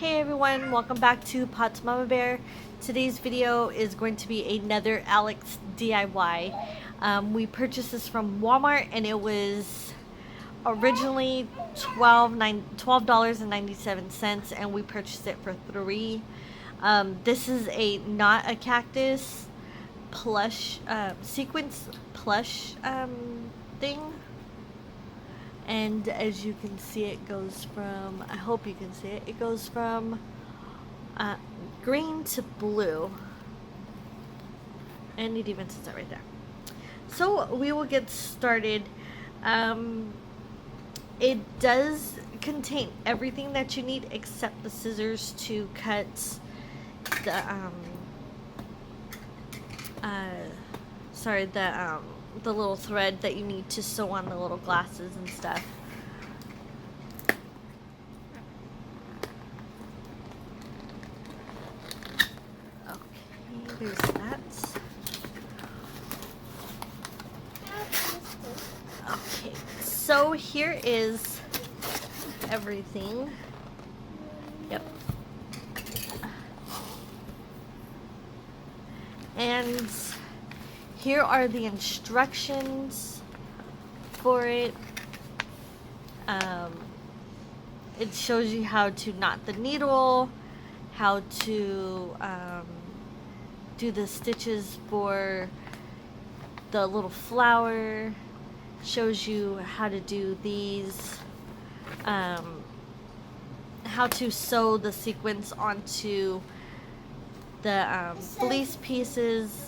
Hey everyone, welcome back to PottsMamaBear. Today's video is going to be another Alex DIY. We purchased this from Walmart and it was originally $12.97 and we purchased it for $3. This is not a cactus plush, sequence plush thing. And as you can see, it goes from, I hope you can see it, it goes from green to blue. And it even says that right there. So we will get started. It does contain everything that you need except the scissors to cut the little thread that you need to sew on the little glasses and stuff. Okay, there's that. Okay, so here is everything. Yep. And here are the instructions for it. It shows you how to knot the needle, how to do the stitches for the little flower, shows you how to do these, how to sew the sequins onto the fleece pieces.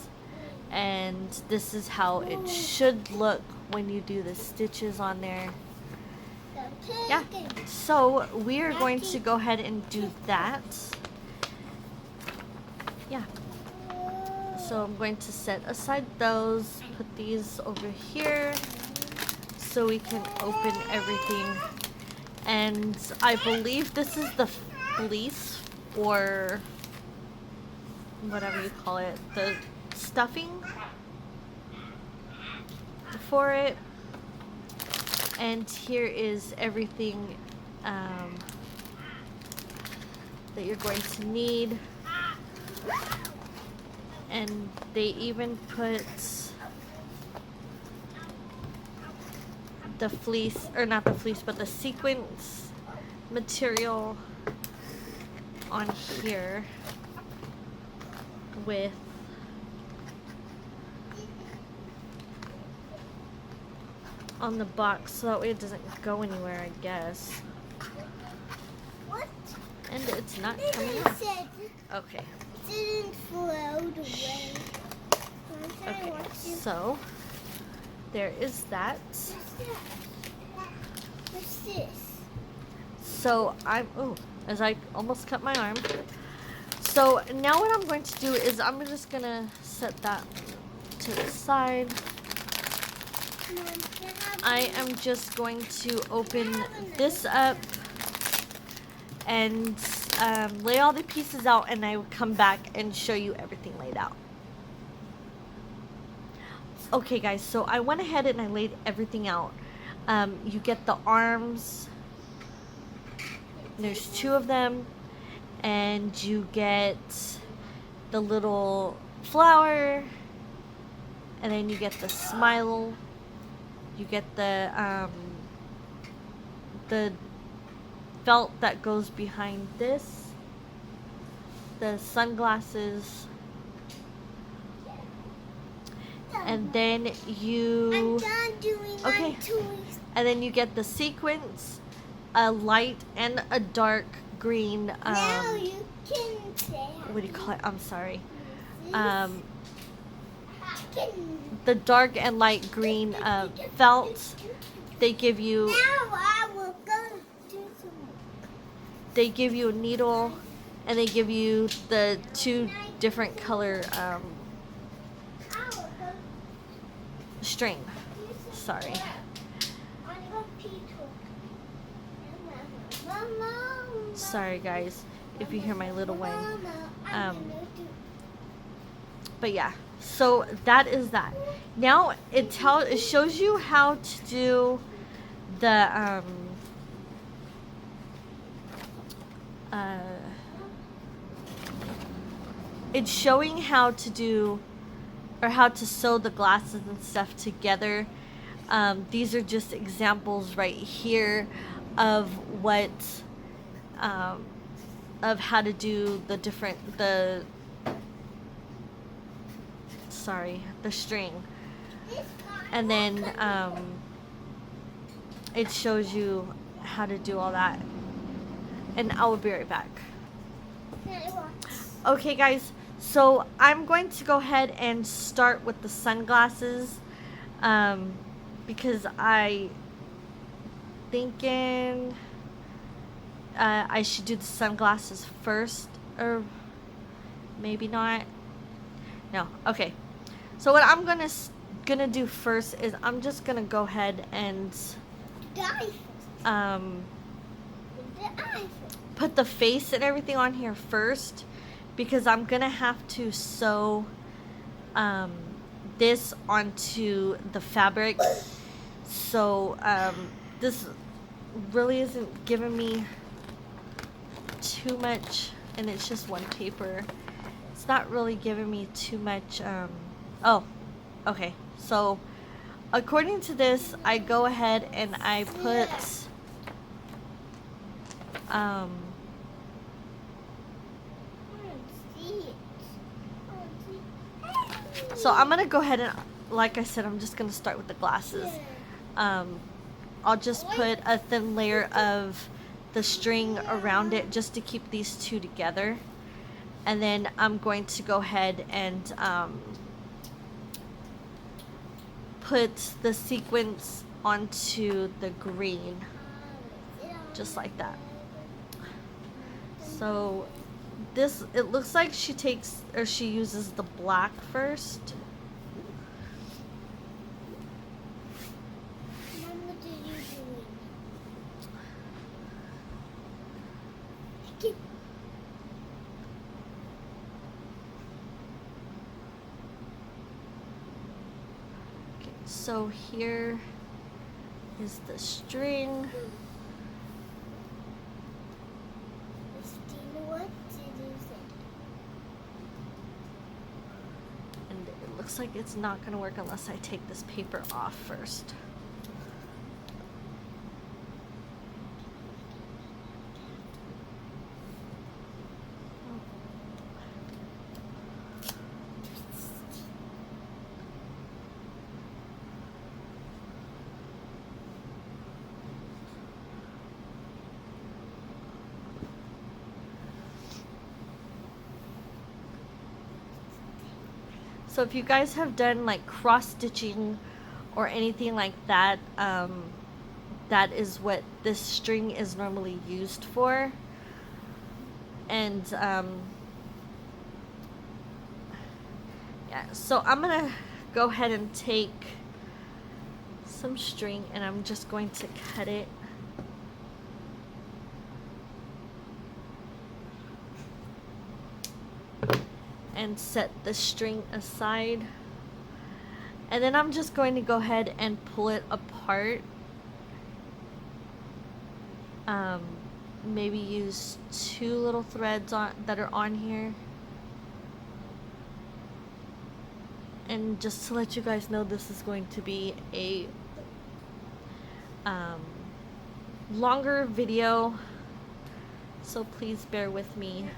And this is how it should look when you do the stitches on there. Yeah, so we are going to go ahead and do that. Yeah, so I'm going to set aside those, put these over here so we can open everything. And I believe this is the fleece, or whatever you call it, the stuffing for it. And here is everything that you're going to need. And they even put the fleece, or not the fleece, but the sequins material on here with on the box, so that way it doesn't go anywhere, I guess. What? And it's not coming off. Okay. It didn't float away. Okay, so there is that. What's this? So as I almost cut my arm. So now what I'm going to do is I'm just gonna set that to the side. I am just going to open this up and lay all the pieces out, and I will come back and show you everything laid out. Okay guys, so I went ahead and I laid everything out. You get the arms, there's 2 of them, and you get the little flower, and then you get the smile. You get the felt that goes behind this, the sunglasses, and then you and then you get the sequins, a light and a dark green. Now you can say. What do you call it? I'm sorry. The dark and light green felt. They give you. Now I will go do some. They give you a needle, and they give you the 2 different color string. Sorry. Sorry guys, if you hear my little one. But yeah, so that is that. Now it shows you how to do the it's showing how to do or how to sew the glasses and stuff together. These are just examples right here of what of how to do the string, and then it shows you how to do all that, and I will be right back. Okay guys, so I'm going to go ahead and start with the sunglasses, because I thinking I should do the sunglasses first, or maybe not. No, okay. So what I'm gonna do first is I'm just gonna go ahead and put the face and everything on here first, because I'm gonna have to sew this onto the fabric. So this really isn't giving me too much, and it's just one paper. It's not really giving me too much. Oh, okay. So according to this, I go ahead and I put so I'm gonna go ahead and, like I said, I'm just gonna start with the glasses. I'll just put a thin layer of the string around it just to keep these two together, and then I'm going to go ahead and put the sequins onto the green, just like that. So this, it looks like she takes, or she uses the black first. So here is the string. And it looks like it's not going to work unless I take this paper off first. So if you guys have done like cross stitching or anything like that, that is what this string is normally used for. And yeah, so I'm gonna go ahead and take some string and I'm just going to cut it. And set the string aside, and then I'm just going to go ahead and pull it apart. Maybe use 2 little threads that are on here, and just to let you guys know, this is going to be a longer video, so please bear with me.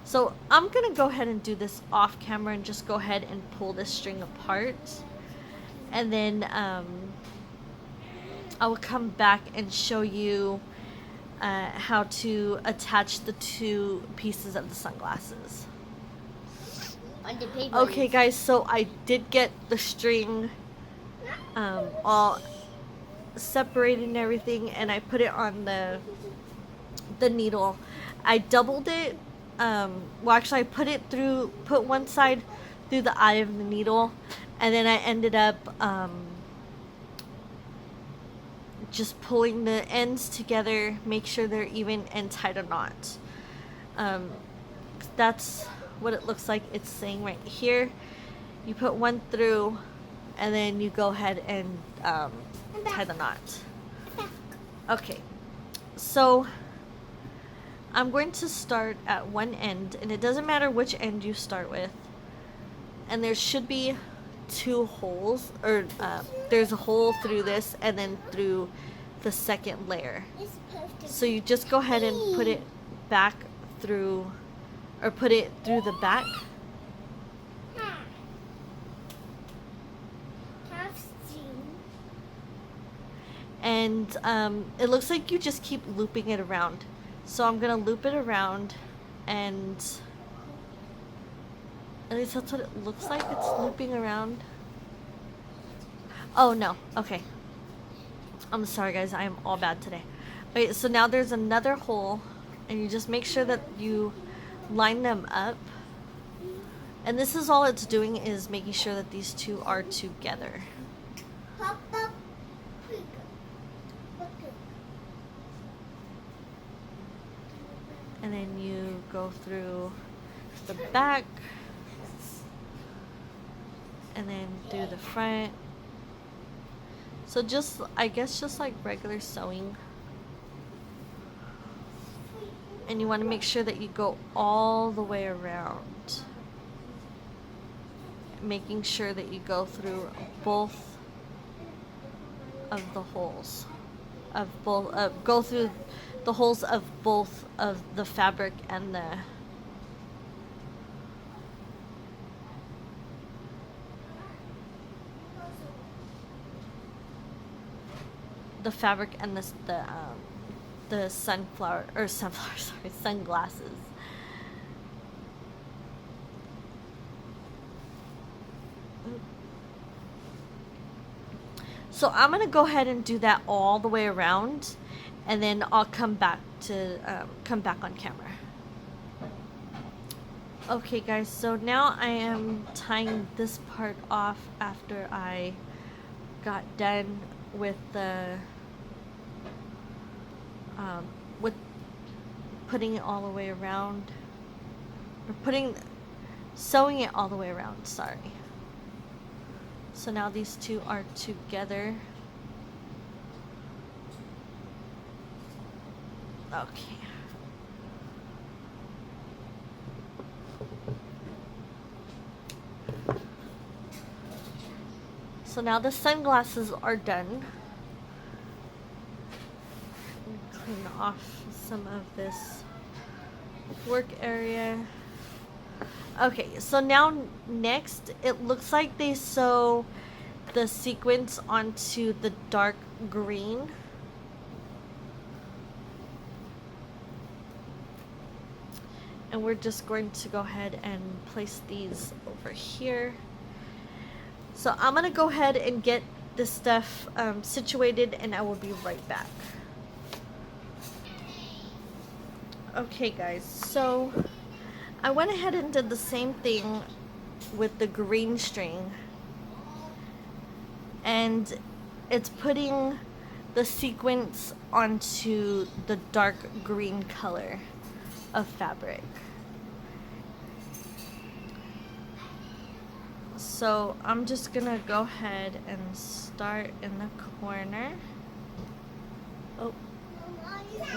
So I'm gonna go ahead and do this off camera and just go ahead and pull this string apart, and then I will come back and show you how to attach the 2 pieces of the sunglasses. Okay guys, so I did get the string all separated and everything, and I put it on the needle. I doubled it. Well, actually I put one side through the eye of the needle, and then I ended up just pulling the ends together, make sure they're even, and tied a knot. That's what it looks like. It's saying right here, you put one through and then you go ahead and tie the knot. Okay, So I'm going to start at one end, and it doesn't matter which end you start with. And there should be two holes, or there's a hole through this and then through the second layer. It's supposed to So you just go ahead and put it back through, or put it through the back. And it looks like you just keep looping it around. So I'm gonna loop it around, and at least that's what it looks like. It's looping around. Oh no, okay. I'm sorry guys, I am all bad today. Okay, so now there's another hole, and you just make sure that you line them up. And this is all it's doing, is making sure that these two are together. Pop up. And then you go through the back, and then through the front. So just, I guess just like regular sewing. And you want to make sure that you go all the way around, making sure that you go through both of the holes of both, go through the holes of both of the fabric and the fabric and the sunflower, or sunflower, sorry, sunglasses. So I'm gonna go ahead and do that all the way around, and then I'll come back on camera. Okay guys, so now I am tying this part off after I got done with the with putting it all the way around, or sewing it all the way around, sorry. So now these two are together. Okay. So now the sunglasses are done. Clean off some of this work area. Okay, so now next, it looks like they sew the sequins onto the dark green. And we're just going to go ahead and place these over here. So I'm gonna go ahead and get this stuff situated, and I will be right back. Okay guys, so I went ahead and did the same thing with the green string, and it's putting the sequins onto the dark green color of fabric. So I'm just gonna go ahead and start in the corner. Oh,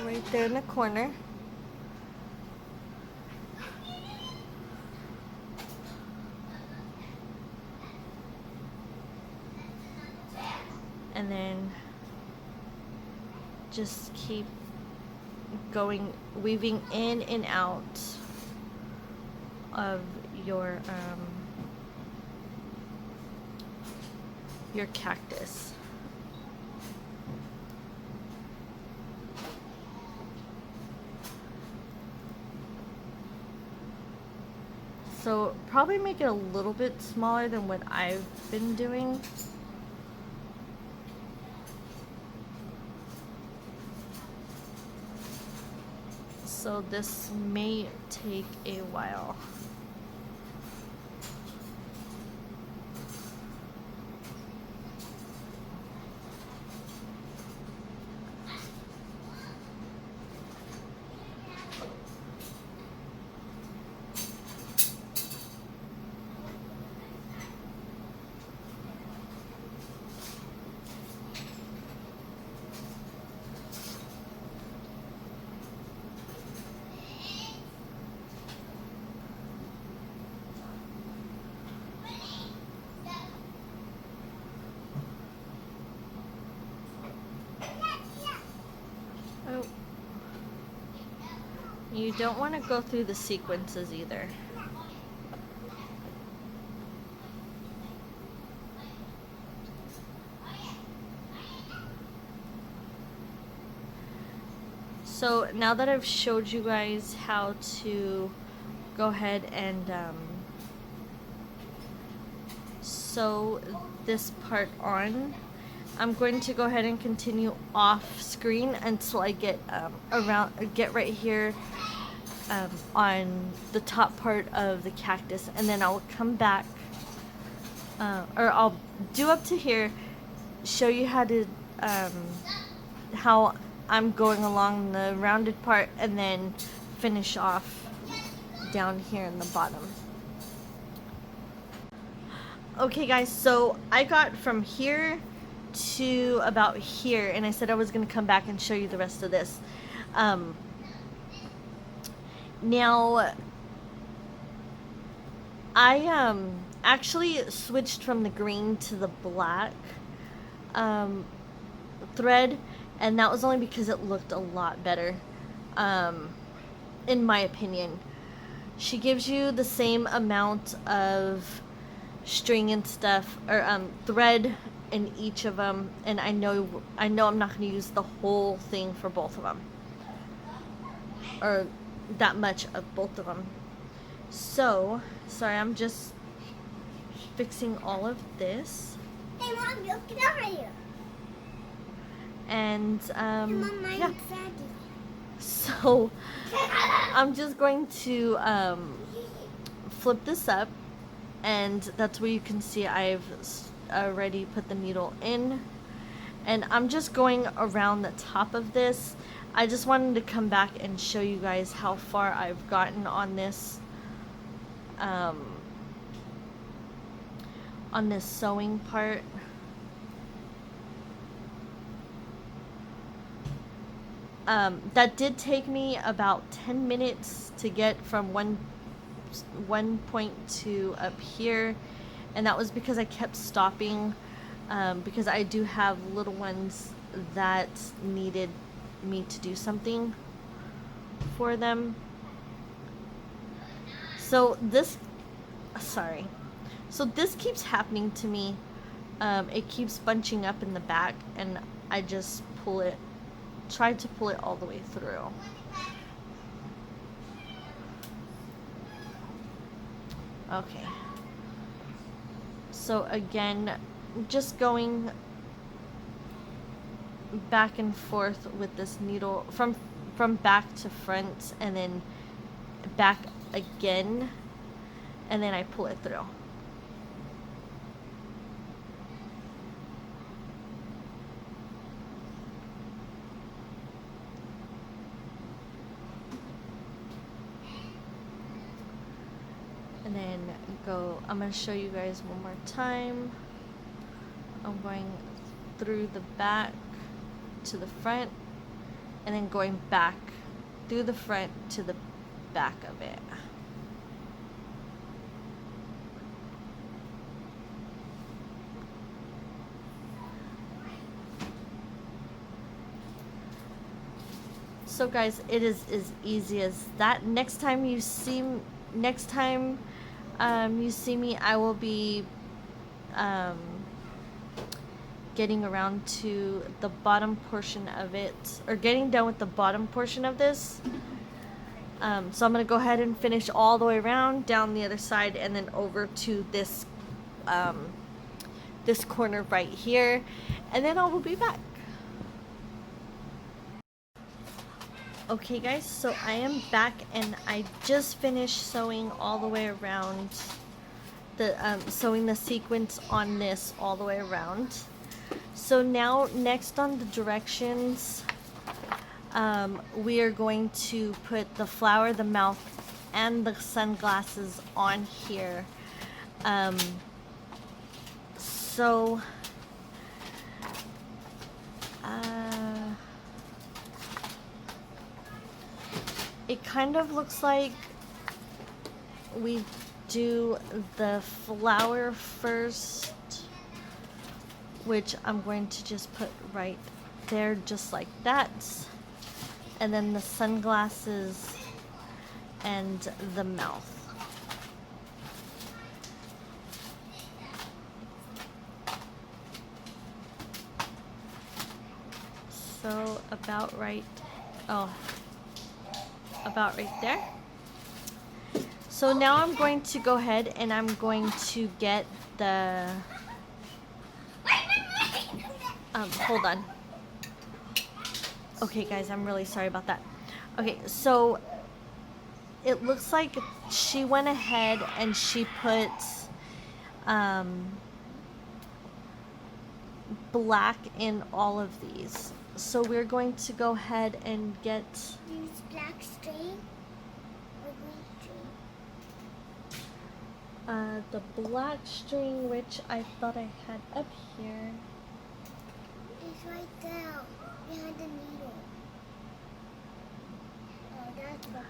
right there in the corner. And then just keep going, weaving in and out of your cactus. So probably make it a little bit smaller than what I've been doing. So this may take a while. You don't want to go through the sequences either. So now that I've showed you guys how to go ahead and sew this part on, I'm going to go ahead and continue off screen until I get get right here on the top part of the cactus, and then I'll come back or I'll do up to here, show you how to how I'm going along the rounded part, and then finish off down here in the bottom. Okay guys, so I got from here to about here, and I said I was going to come back and show you the rest of this. Now I actually switched from the green to the black thread, and that was only because it looked a lot better, in my opinion. She gives you the same amount of string and stuff, or thread in each of them, and I know I'm not going to use the whole thing for both of them, or that much of both of them. So sorry, I'm just fixing all of this. Hey Mom, get over here. And Mom, yeah. So I'm just going to flip this up, and that's where you can see I've already put the needle in, and I'm just going around the top of this. I just wanted to come back and show you guys how far I've gotten on this sewing part. That did take me about 10 minutes to get from one point to up here, and that was because I kept stopping, because I do have little ones that needed me to do something for them. So this keeps happening to me. It keeps bunching up in the back, and I just tried to pull it all the way through. Okay. So again, just going back and forth with this needle from back to front, and then back again, and then I pull it through. And then I'm going to show you guys one more time. I'm going through the back to the front, and then going back through the front to the back of it. So guys, it is as easy as that. Next time you see me, I will be getting around to the bottom portion of it, or getting done with the bottom portion of this. So I'm going to go ahead and finish all the way around, down the other side, and then over to this this corner right here, and then I will be back. Okay guys, so I am back, and I just finished sewing all the way around the sewing the sequence on this all the way around. So now next on the directions, we are going to put the flower, the mouth, and the sunglasses on here. It kind of looks like we do the flower first, which I'm going to just put right there, just like that. And then the sunglasses and the mouth. So about right, oh, about right there. So now I'm going to go ahead and I'm going to get the, hold on. Okay guys, I'm really sorry about that. Okay, so it looks like she went ahead and she put black in all of these. So we're going to go ahead and get Use black string or green string. the black string, which I thought I had up here. It's right there behind the needle. Oh, that's the.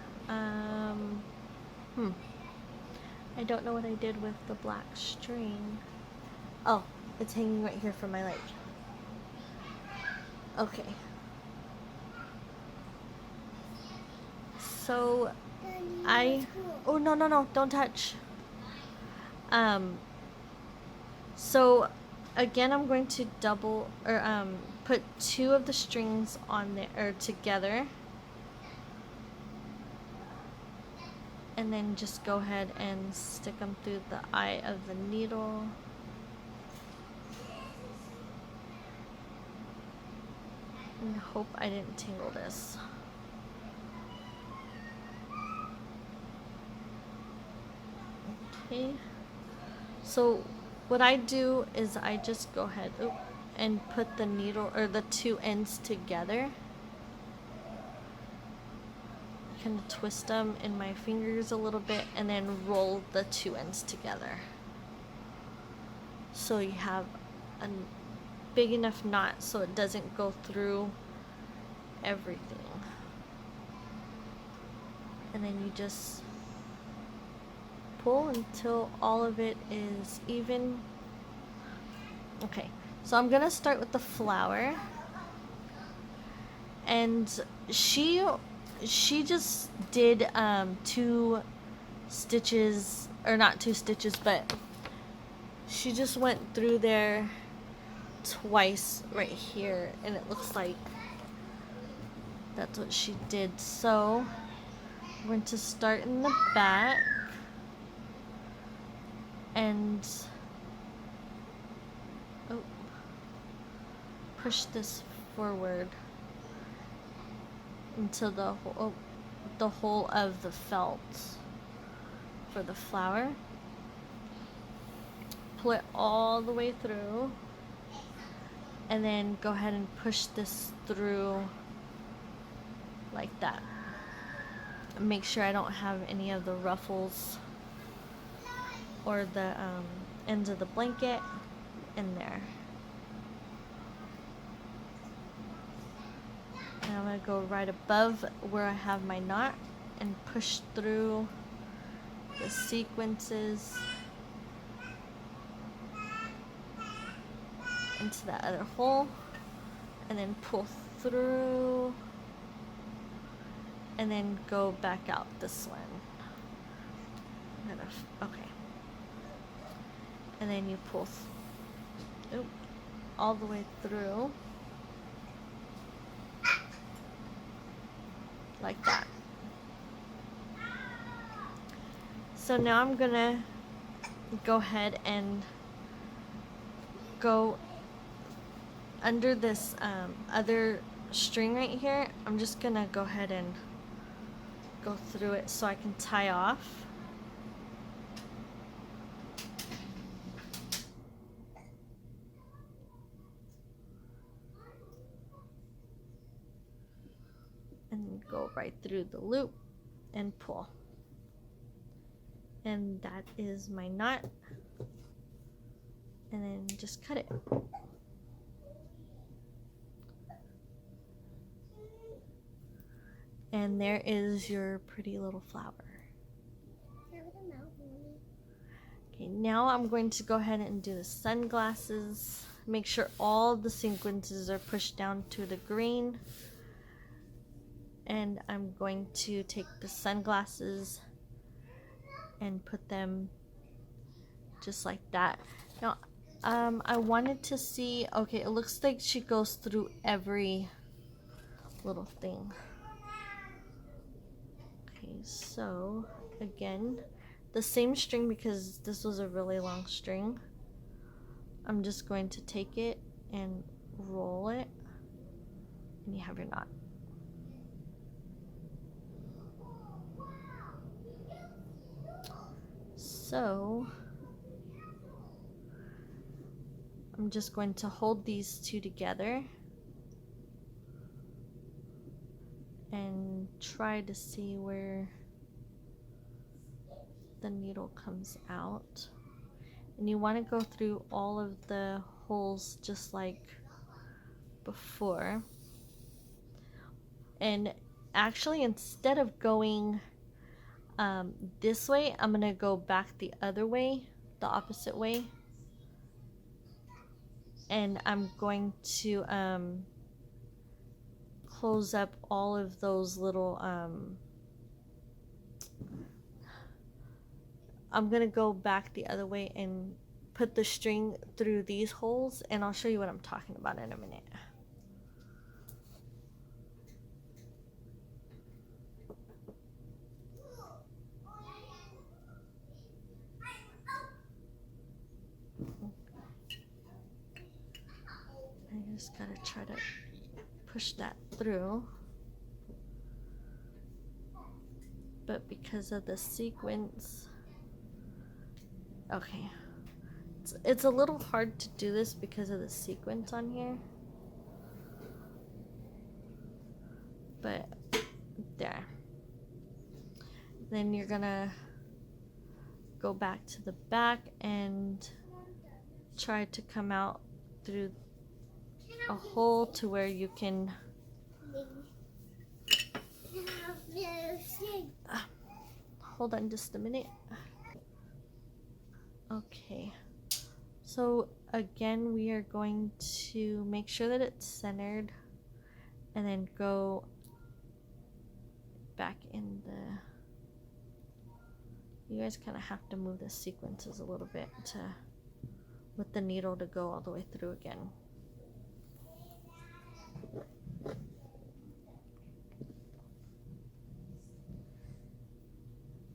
I don't know what I did with the black string. Oh, it's hanging right here from my leg. Okay. So oh no, don't touch. So again, I'm going to double or put 2 of the strings on there or together, and then just go ahead and stick them through the eye of the needle. And hope I didn't tingle this. Okay. So what I do is I just go ahead and put the needle or the 2 ends together. Kind of twist them in my fingers a little bit and then roll the 2 ends together. So you have a big enough knot so it doesn't go through everything. And then you just pull until all of it is even. Okay, so I'm gonna start with the flower, and she just did 2 stitches, or not 2 stitches, but she just went through there twice right here, and it looks like that's what she did. So we're going to start in the back and push this forward into the whole of the felt for the flower. Pull it all the way through, and then go ahead and push this through like that. Make sure I don't have any of the ruffles or the ends of the blanket in there. And I'm going to go right above where I have my knot and push through the sequences into that other hole, and then pull through and then go back out this one. Okay. And then you pull all the way through like that. So now I'm gonna go ahead and go under this other string right here. I'm just gonna go ahead and go through it so I can tie off. And go right through the loop and pull. And that is my knot. And then just cut it. And there is your pretty little flower. Okay, now I'm going to go ahead and do the sunglasses. Make sure all the sequences are pushed down to the green. And I'm going to take the sunglasses and put them just like that. Now, I wanted to see, okay, it looks like she goes through every little thing. Okay, so again, the same string, because this was a really long string. I'm just going to take it and roll it, and you have your knot. So I'm just going to hold these two together and try to see where the needle comes out. And you want to go through all of the holes just like before. And actually, instead of going this way, I'm gonna go back the other way, the opposite way, and I'm going to close up all of those little I'm gonna go back the other way and put the string through these holes, and I'll show you what I'm talking about in a minute. I just gotta try to push that through. But because of the sequence, okay. It's a little hard to do this because of the sequence on here. But there. Then you're gonna go back to the back and try to come out through a hole to where you can hold on just a minute. Okay, so again we are going to make sure that it's centered and then go back in the, you guys kind of have to move the sequences a little bit to with the needle to go all the way through again.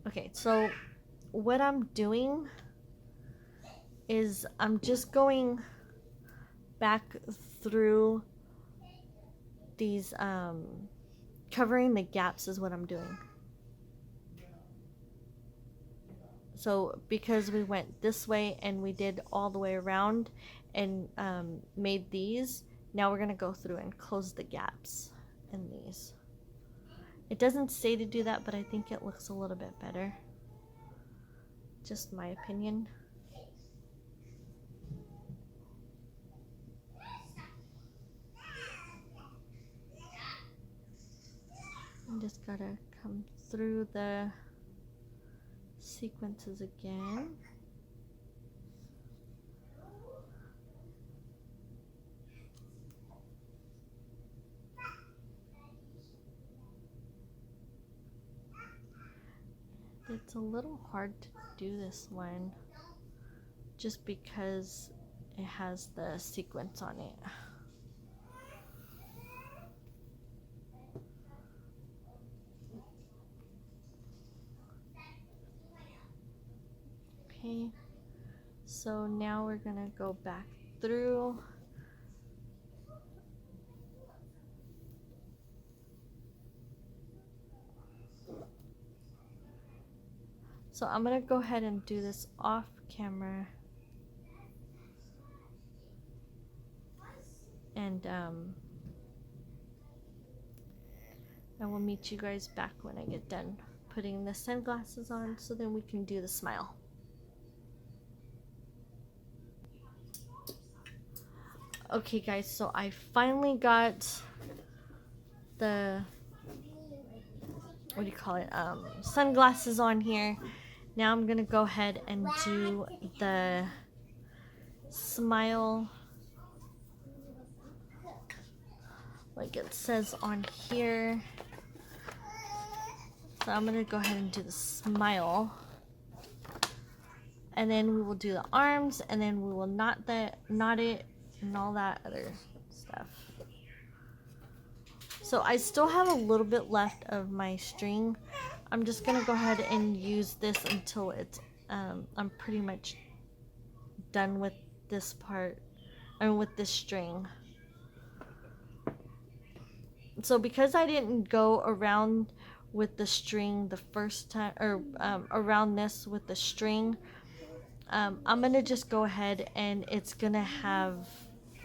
Okay, so what I'm doing is I'm just going back through these, covering the gaps is what I'm doing. So because we went this way and we did all the way around and made these, now we're gonna go through and close the gaps in these. It doesn't say to do that, but I think it looks a little bit better. Just my opinion. I just gotta come through the sequences again. It's a little hard to do this one just because it has the sequence on it. Okay, so now we're gonna go back through. So I'm gonna go ahead and do this off camera, and I will meet you guys back when I get done putting the sunglasses on, so then we can do the smile. Okay guys, so I finally got the, what do you call it, sunglasses on here. Now I'm gonna go ahead and do the smile like it says on here. So I'm gonna go ahead and do the smile. And then we will do the arms, and then we will knot it, and all that other stuff. So I still have a little bit left of my string. I'm just gonna go ahead and use this until it's I'm pretty much done with this part, with this string. So because I didn't go around with the string the first time, or around this with the string, I'm gonna just go ahead and it's gonna have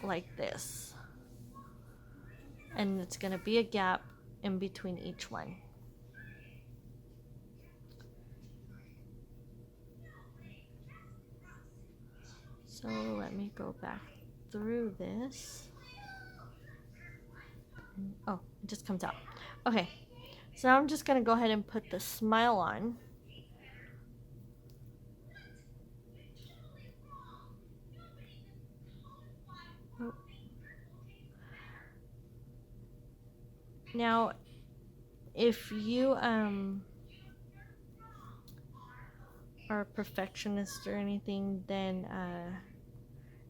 like this, and it's gonna be a gap in between each one. So let me go back through this. Oh, it just comes out. Okay, so now I'm just gonna go ahead and put the smile on. Oh. Now, if you are a perfectionist or anything, then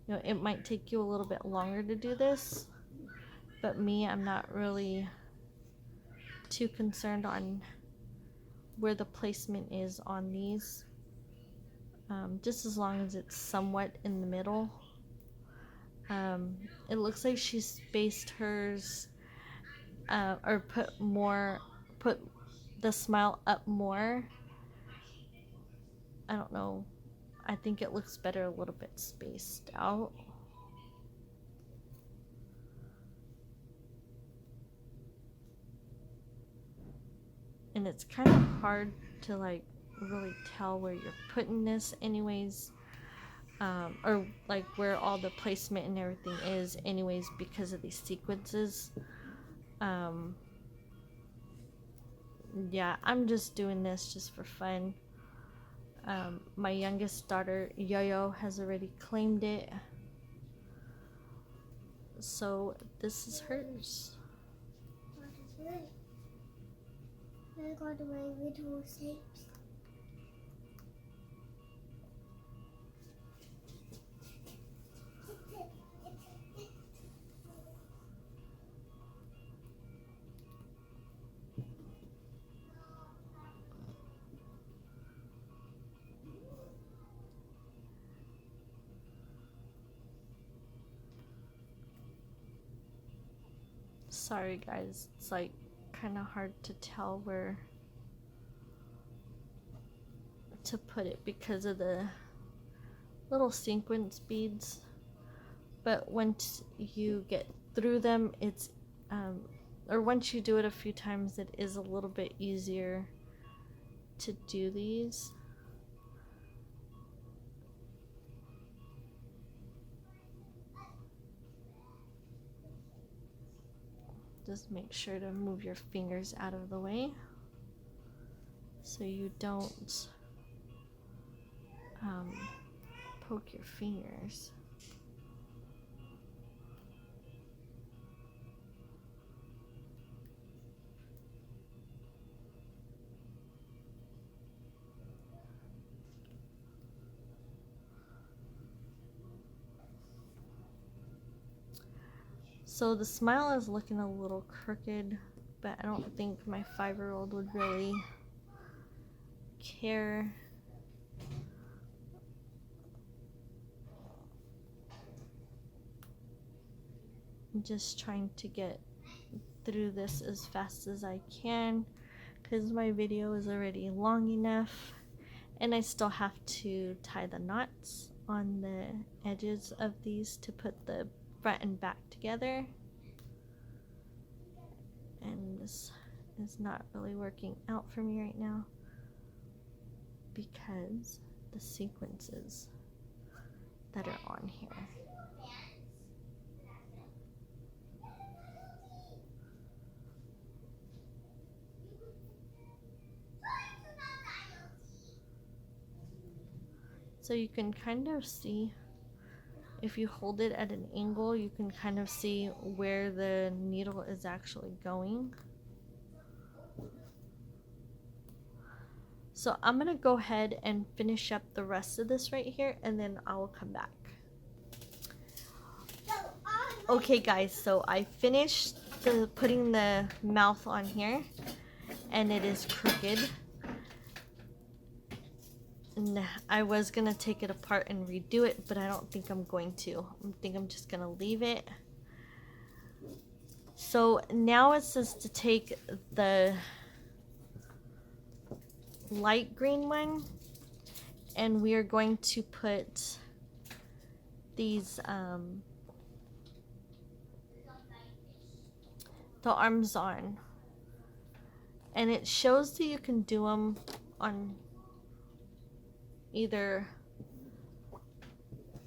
you know, it might take you a little bit longer to do this. But me, I'm not really too concerned on where the placement is on these. Just as long as it's somewhat in the middle. It looks like she spaced hers, or put the smile up more. I don't know. I think it looks better a little bit spaced out. And it's kind of hard to like really tell where you're putting this anyways, or like where all the placement and everything is anyways, because of these sequences. Yeah, I'm just doing this just for fun. My youngest daughter, Yo-Yo, has already claimed it. So this is hers. I got my little shapes. Sorry guys, it's like kind of hard to tell where to put it because of the little sequence beads. But once you get through them, it's or once you do it a few times, it is a little bit easier to do these. Just make sure to move your fingers out of the way so you don't poke your fingers. So the smile is looking a little crooked, but I don't think my 5-year-old would really care. I'm just trying to get through this as fast as I can because my video is already long enough, and I still have to tie the knots on the edges of these to put the front and back together. And this is not really working out for me right now because the sequences that are on here. So you can kind of see, if you hold it at an angle, you can kind of see where the needle is actually going. So I'm gonna go ahead and finish up the rest of this right here, and then I will come back. Okay guys, so I finished putting the mouth on here, and it is crooked. And I was gonna take it apart and redo it, but I don't think I'm going to. I think I'm just gonna leave it. So now it says to take the light green one, and we are going to put these the arms on, and it shows that you can do them on either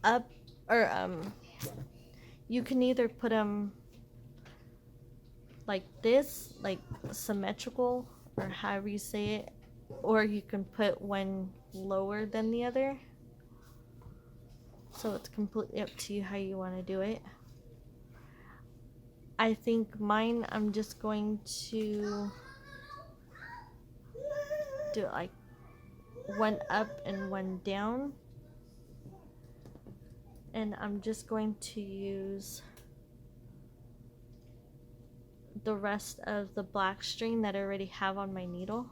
up or you can either put them like this, like symmetrical, or however you say it, or you can put one lower than the other. So it's completely up to you how you want to do it. I think mine, I'm just going to do it like one up and one down. And I'm just going to use the rest of the black string that I already have on my needle.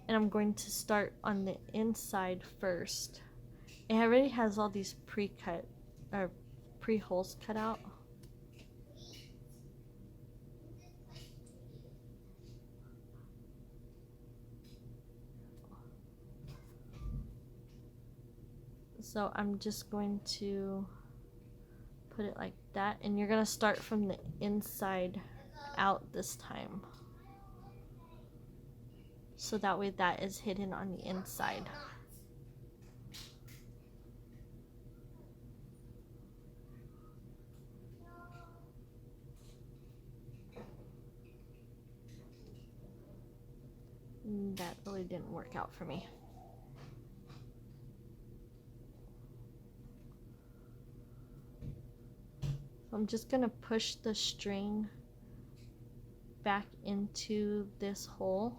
And I'm going to start on the inside first. It already has all these pre-cut or pre-holes cut out. So I'm just going to put it like that, and you're gonna start from the inside out this time. So that way that is hidden on the inside. That really didn't work out for me. I'm just gonna push the string back into this hole.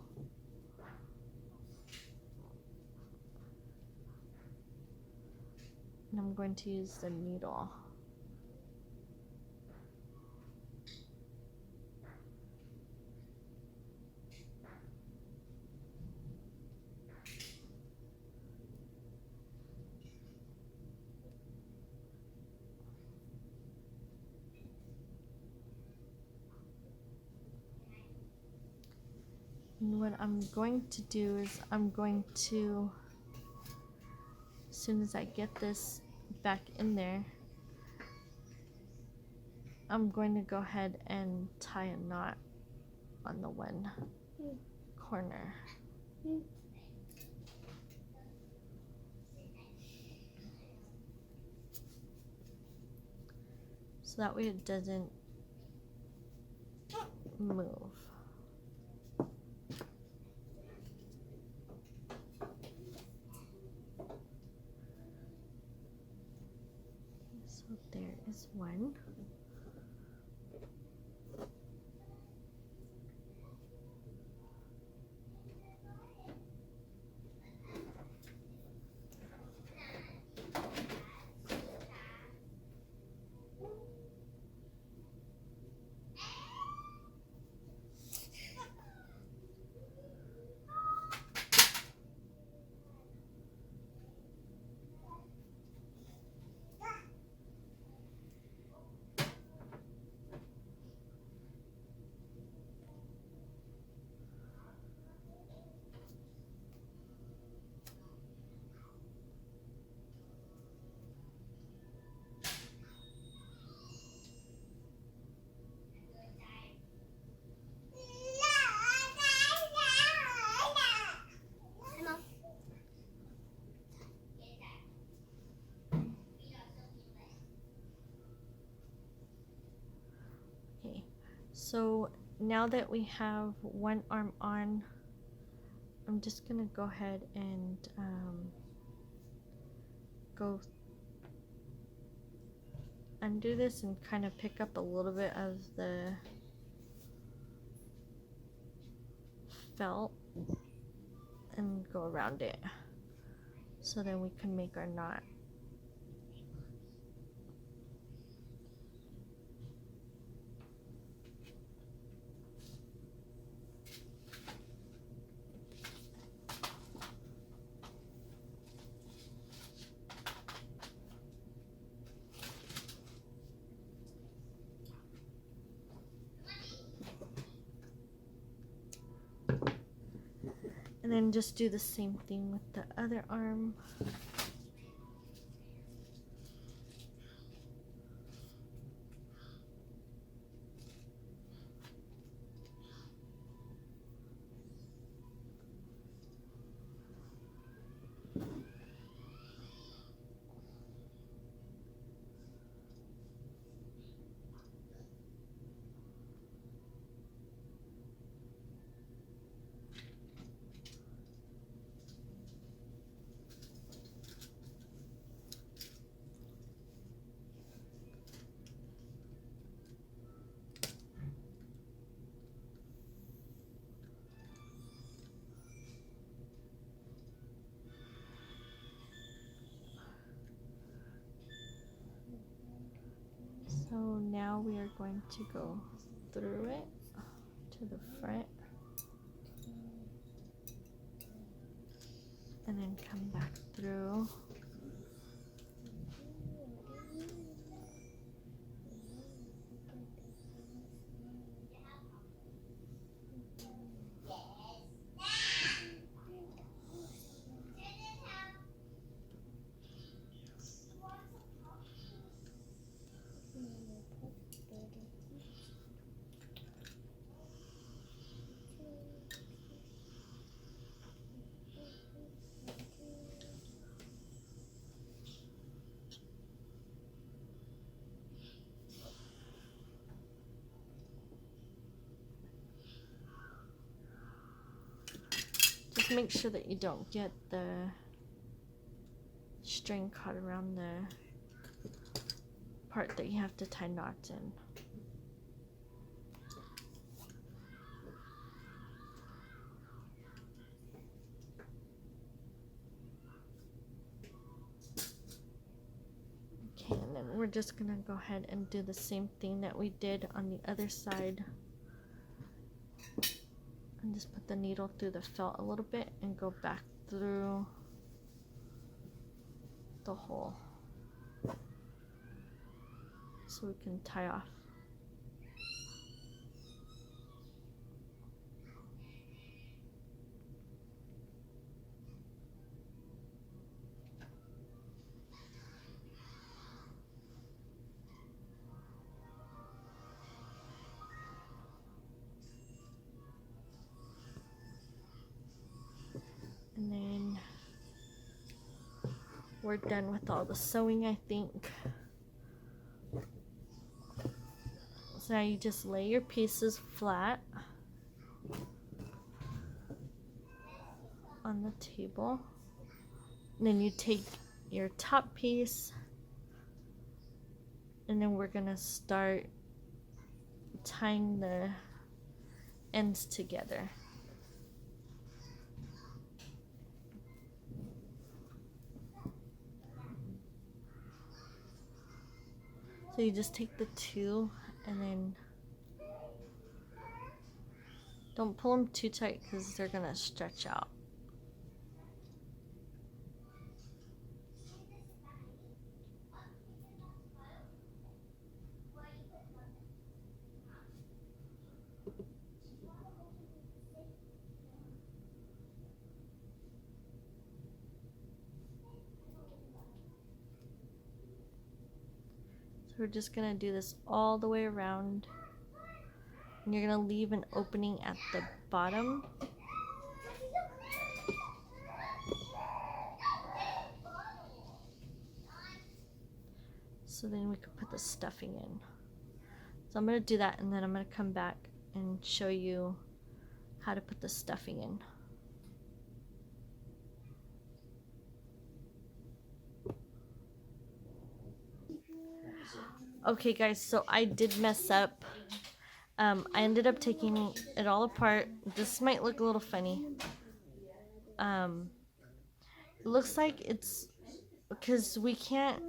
And I'm going to use the needle. And what I'm going to do is I'm going to, as soon as I get this back in there, I'm going to go ahead and tie a knot on the one corner. So that way it doesn't move. So there is one. Okay, so now that we have one arm on, I'm just gonna go ahead and go undo this and kind of pick up a little bit of the felt and go around it. So then we can make our knot. And then just do the same thing with the other arm. So now we are going to go through it to the front and then come back through. Just make sure that you don't get the string caught around the part that you have to tie knots in. Okay, and then we're just gonna go ahead and do the same thing that we did on the other side. And just put the needle through the felt a little bit and go back through the hole so we can tie off. And then we're done with all the sewing, I think. So now you just lay your pieces flat on the table. And then you take your top piece and then we're gonna start tying the ends together. So you just take the two and then don't pull them too tight because they're gonna stretch out. So we're just gonna do this all the way around. And you're gonna leave an opening at the bottom. So then we could put the stuffing in. So I'm gonna do that and then I'm gonna come back and show you how to put the stuffing in. Okay guys, so I did mess up. I ended up taking it all apart. This might look a little funny. It looks like it's because we can't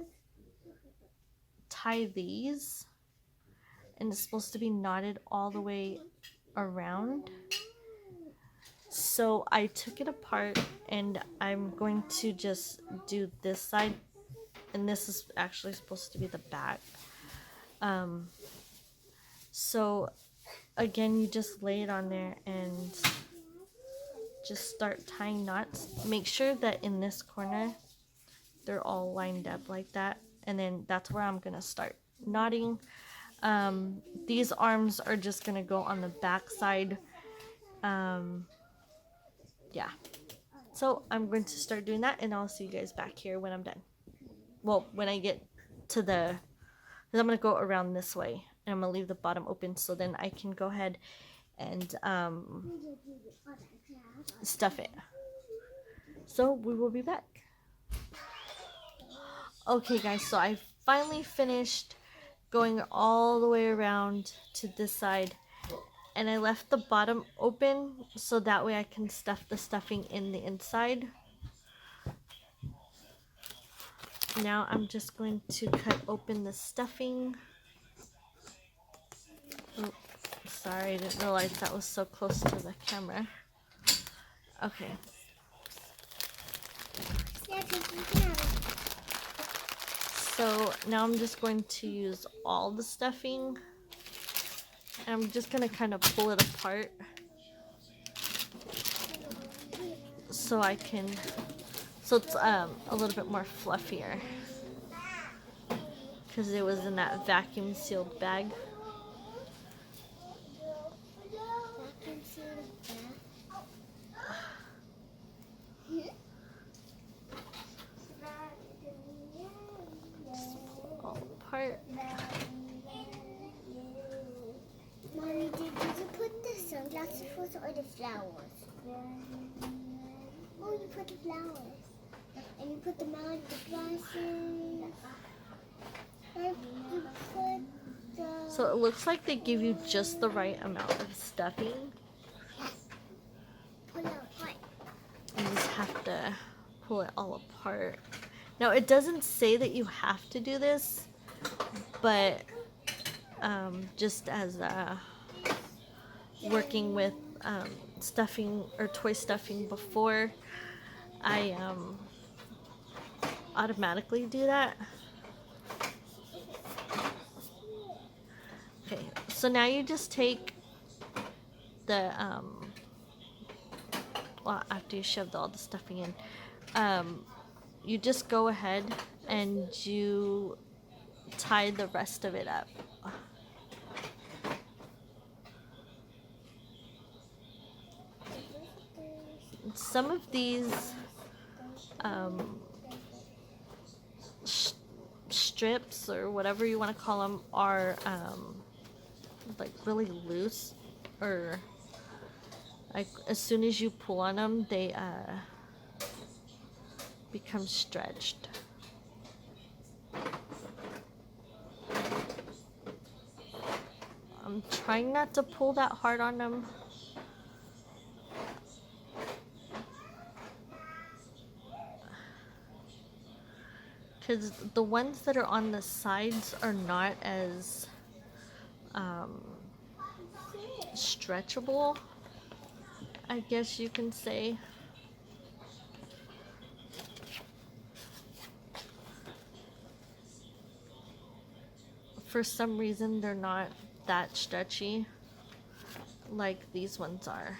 tie these, and it's supposed to be knotted all the way around. So I took it apart, and I'm going to just do this side, and this is actually supposed to be the back. So again, you just lay it on there and just start tying knots. Make sure that in this corner they're all lined up like that, and then that's where I'm gonna start knotting. These arms are just gonna go on the back side. Yeah, so I'm going to start doing that, and I'll see you guys back here when I'm done. Well, when I get to the, I'm gonna go around this way, and I'm gonna leave the bottom open so then I can go ahead and stuff it. So we will be back. Okay guys, so I finally finished going all the way around to this side, and I left the bottom open so that way I can stuff the stuffing in the inside. Now I'm just going to cut open the stuffing. Oh, sorry, I didn't realize that was so close to the camera. Okay. So now I'm just going to use all the stuffing, and I'm just going to kind of pull it apart so I can, so it's a little bit more fluffier because it was in that vacuum sealed bag. Just pull it all apart. Mommy, did you put the sunglasses first or the flowers? Oh, you put the flowers. And you put the glasses. And you put the... So it looks like they give you just the right amount of stuffing. Pull out what? You just have to pull it all apart. Now it doesn't say that you have to do this, but just as working with stuffing or toy stuffing before, I automatically do that. Okay, so now you just take the well, after you shoved all the stuffing in, you just go ahead and you tie the rest of it up. Some of these strips or whatever you want to call them are like really loose, or like as soon as you pull on them they become stretched. I'm trying not to pull that hard on them. Because the ones that are on the sides are not as stretchable, I guess you can say. For some reason, they're not that stretchy like these ones are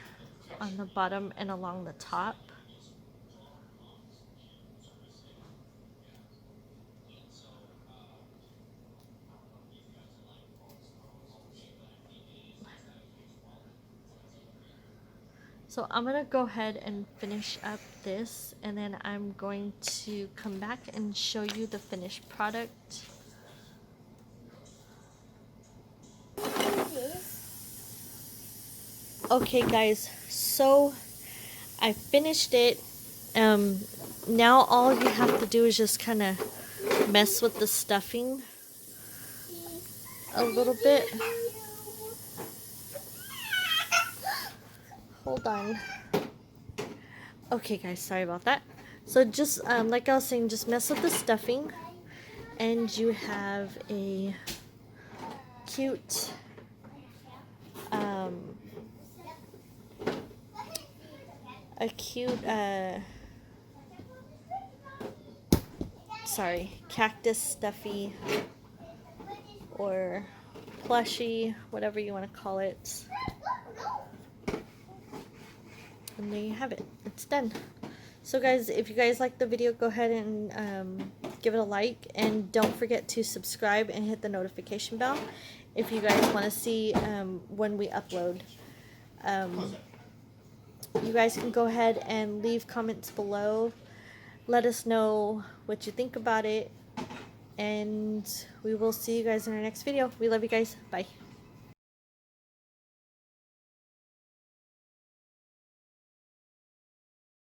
on the bottom and along the top. So I'm gonna go ahead and finish up this, and then I'm going to come back and show you the finished product. Okay guys, so I finished it. Now all you have to do is just kind of mess with the stuffing a little bit. Hold on. Okay guys, sorry about that. So just like I was saying, just mess with the stuffing and you have a cute cactus stuffy or plushy, whatever you want to call it. And there you have it. It's done. So guys, if you guys like the video, go ahead and give it a like, and don't forget to subscribe and hit the notification bell if you guys want to see when we upload. You guys can go ahead and leave comments below. Let us know what you think about it, and we will see you guys in our next video. We love you guys. Bye.